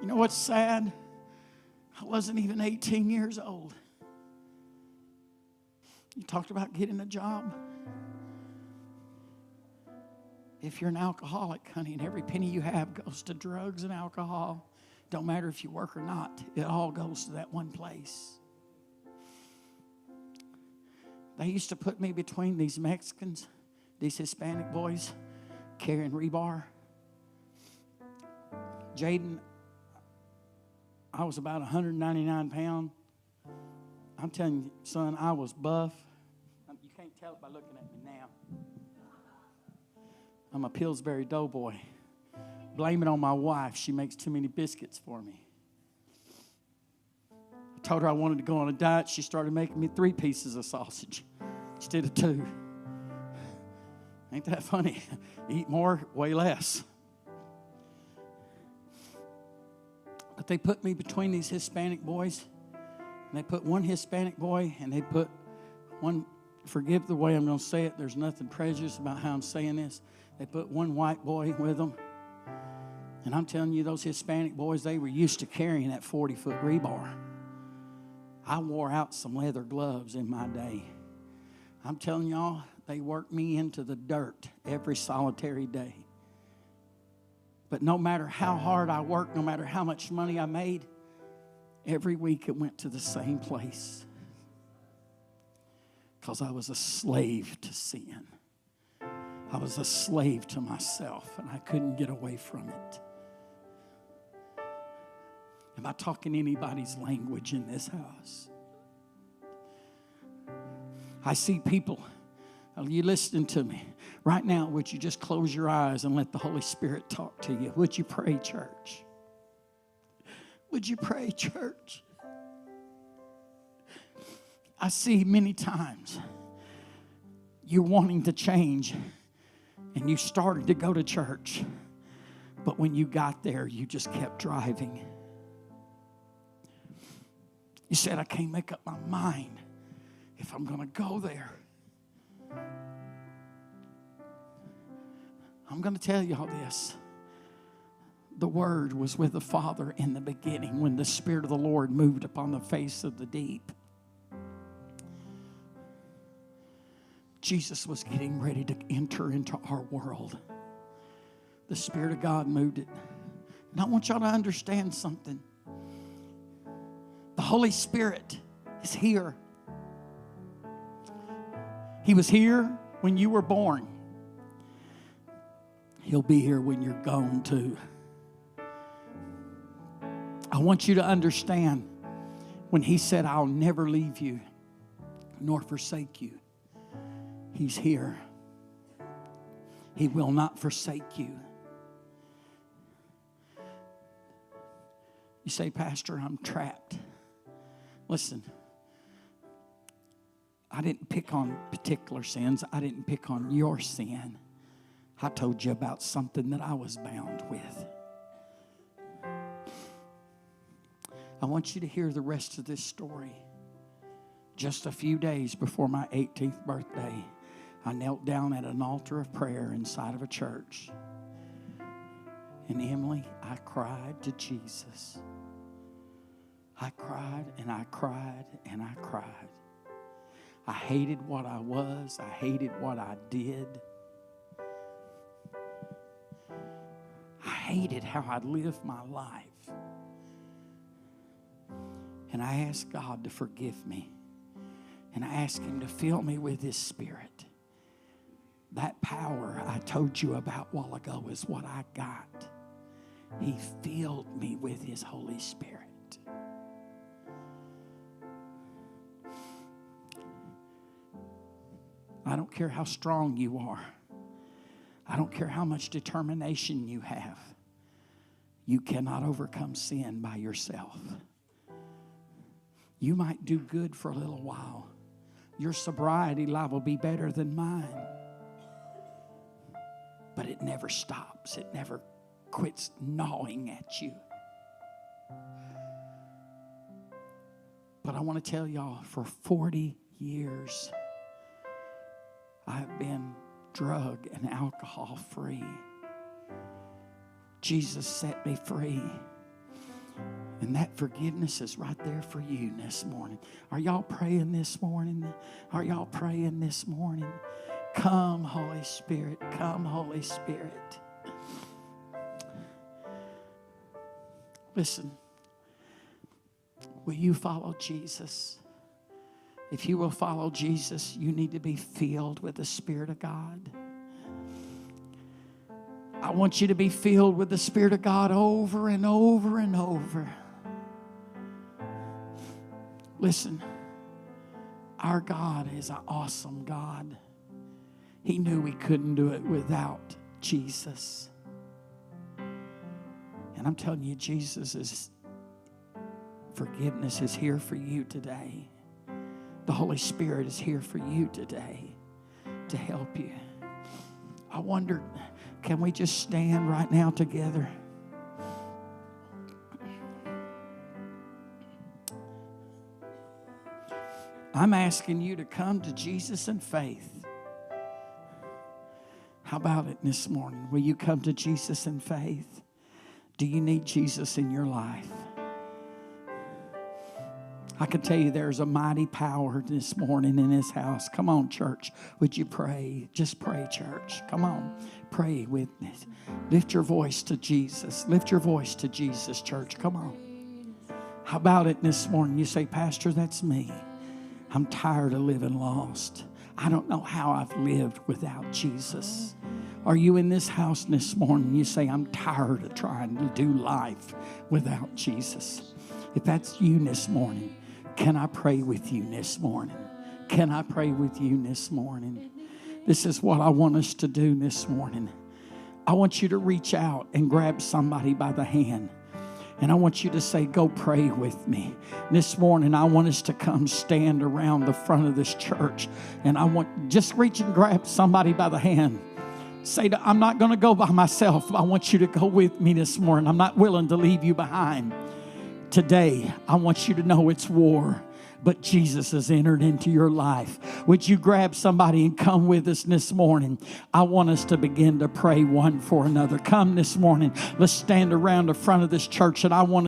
You know what's sad? I wasn't even 18 years old. You talked about getting a job. If you're an alcoholic, honey, and every penny you have goes to drugs and alcohol, don't matter if you work or not, it all goes to that one place. They used to put me between these Mexicans, these Hispanic boys carrying rebar. Jaden, I was about 199 pounds. I'm telling you, son, I was buff. You can't tell it by looking at me now. I'm a Pillsbury Doughboy. Blame it on my wife. She makes too many biscuits for me. I told her I wanted to go on a diet. She started making me 3 pieces of sausage instead of 2. Ain't that funny? Eat more, way less. But they put me between these Hispanic boys. And they put one Hispanic boy and they put one, forgive the way I'm going to say it. There's nothing prejudiced about how I'm saying this. They put one white boy with them. And I'm telling you, those Hispanic boys, they were used to carrying that 40-foot rebar. I wore out some leather gloves in my day. I'm telling y'all, they worked me into the dirt every solitary day. But no matter how hard I worked, no matter how much money I made, every week it went to the same place. Because I was a slave to sin. I was a slave to myself, and I couldn't get away from it. Am I talking anybody's language in this house? I see people. Are you listening to me? Right now, would you just close your eyes and let the Holy Spirit talk to you? Would you pray, church? Would you pray, church? I see many times you're wanting to change and you started to go to church, but when you got there, you just kept driving. You said, I can't make up my mind if I'm going to go there. I'm going to tell you all this. The Word was with the Father in the beginning when the Spirit of the Lord moved upon the face of the deep. Jesus was getting ready to enter into our world. The Spirit of God moved it. And I want y'all to understand something. The Holy Spirit is here. He was here when you were born. He'll be here when you're gone too. I want you to understand when He said, I'll never leave you nor forsake you. He's here. He will not forsake you. You say, Pastor, I'm trapped. Listen, I didn't pick on particular sins. I didn't pick on your sin. I told you about something that I was bound with. I want you to hear the rest of this story. Just a few days before my 18th birthday, I knelt down at an altar of prayer inside of a church. And Emily, I cried to Jesus. I cried and I cried and I cried. I hated what I was. I hated what I did. I hated how I lived my life. And I asked God to forgive me. And I asked Him to fill me with His Spirit. That power I told you about a while ago is what I got. He filled me with His Holy Spirit. I don't care how strong you are. I don't care how much determination you have. You cannot overcome sin by yourself. You might do good for a little while. Your sobriety life will be better than mine. But it never stops. It never quits gnawing at you. But I want to tell y'all, for 40 years, I've been drug and alcohol free. Jesus set me free. And that forgiveness is right there for you this morning. Are y'all praying this morning? Are y'all praying this morning? Come, Holy Spirit. Come, Holy Spirit. Listen, will you follow Jesus? If you will follow Jesus, you need to be filled with the Spirit of God. I want you to be filled with the Spirit of God over and over and over. Listen, our God is an awesome God. He knew we couldn't do it without Jesus. And I'm telling you, Jesus' forgiveness is here for you today. The Holy Spirit is here for you today to help you. I wonder, can we just stand right now together? I'm asking you to come to Jesus in faith. How about it this morning? Will you come to Jesus in faith? Do you need Jesus in your life? I can tell you there's a mighty power this morning in this house. Come on, church. Would you pray? Just pray, church. Come on. Pray with me. Lift your voice to Jesus. Lift your voice to Jesus, church. Come on. How about it this morning? You say, Pastor, that's me. I'm tired of living lost. I don't know how I've lived without Jesus. Are you in this house this morning? You say, I'm tired of trying to do life without Jesus. If that's you this morning, can I pray with you this morning? Can I pray with you this morning? This is what I want us to do this morning. I want you to reach out and grab somebody by the hand. And I want you to say, go pray with me. This morning, I want us to come stand around the front of this church. And I want, just reach and grab somebody by the hand. Say, I'm not going to go by myself. I want you to go with me this morning. I'm not willing to leave you behind. Today, I want you to know it's war, but Jesus has entered into your life. Would you grab somebody and come with us this morning? I want us to begin to pray one for another. Come this morning. Let's stand around the front of this church, and I want